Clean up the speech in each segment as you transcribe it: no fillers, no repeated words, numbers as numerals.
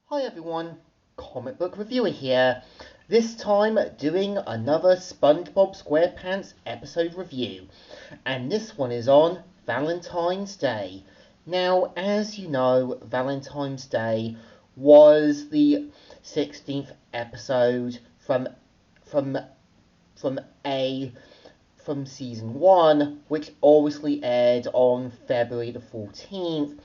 Hi everyone, comic book reviewer here. This time doing another SpongeBob SquarePants episode review, and this one is on Valentine's Day. Now, as you know, Valentine's Day was the 16th episode from from a from season 1, which obviously aired on February the 14th,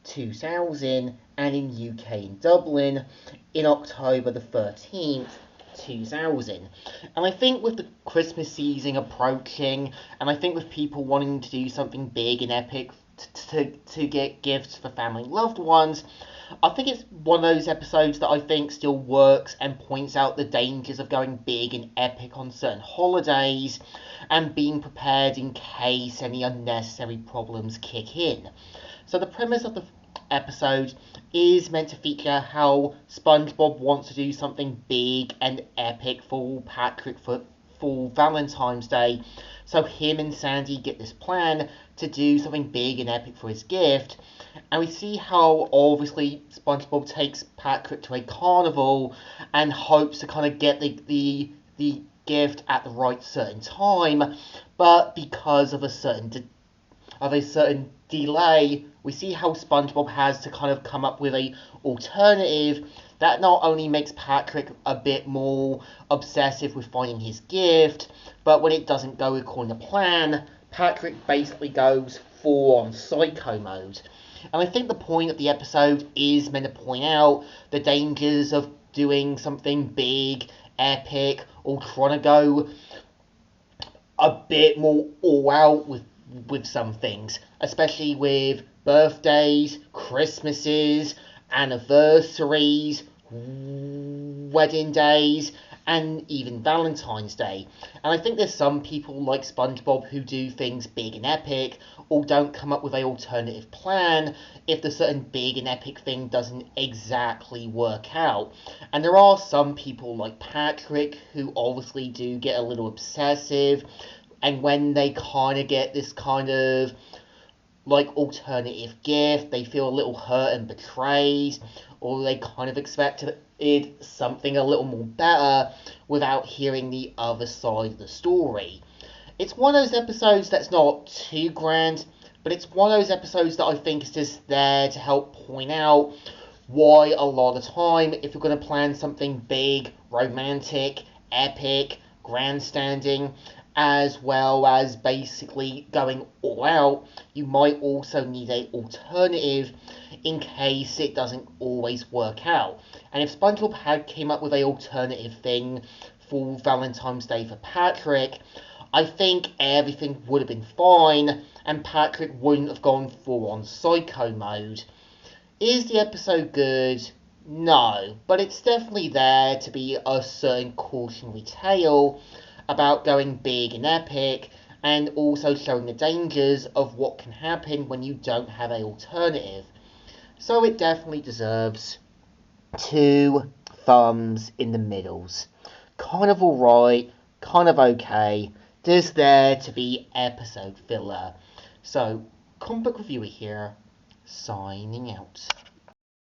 2000, and in UK in Dublin in October the 13th, 2000. And I think with the Christmas season approaching, and I think with people wanting to do something big and epic to get gifts for family and loved ones, I think it's one of those episodes that I think still works and points out the dangers of going big and epic on certain holidays and being prepared in case any unnecessary problems kick in. So the premise of the episode is meant to feature how SpongeBob wants to do something big and epic for Patrick for Valentine's Day. So him and Sandy get this plan to do something big and epic for his gift. And we see how obviously SpongeBob takes Patrick to a carnival and hopes to kind of get the gift at the right certain time, but because of a certain delay, we see how SpongeBob has to kind of come up with a alternative that not only makes Patrick a bit more obsessive with finding his gift, but when it doesn't go according to plan, Patrick basically goes full on psycho mode. And I think the point of the episode is meant to point out the dangers of doing something big, epic, or trying to go a bit more all out with some things, especially with birthdays, Christmases, anniversaries, wedding days, and even Valentine's Day. And I think there's some people like SpongeBob who do things big and epic, or don't come up with an alternative plan if the certain big and epic thing doesn't exactly work out. And there are some people like Patrick who obviously do get a little obsessive, and when they kind of get this kind of like alternative gift, they feel a little hurt and betrayed, or they kind of expected something a little more better without hearing the other side of the story. It's one of those episodes that's not too grand, but it's one of those episodes that I think is just there to help point out why a lot of the time, if you're going to plan something big, romantic, epic, grandstanding, as well as basically going all out, you might also need an alternative in case it doesn't always work out. And if SpongeBob had came up with an alternative thing for Valentine's Day for Patrick, I think everything would have been fine and Patrick wouldn't have gone full on psycho mode. Is the episode good? No, but it's definitely there to be a certain cautionary tale about going big and epic, and also showing the dangers of what can happen when you don't have an alternative. So it definitely deserves 2 thumbs in the middles. Kind of alright, kind of okay, just there to be episode filler. So, comic book reviewer here, signing out.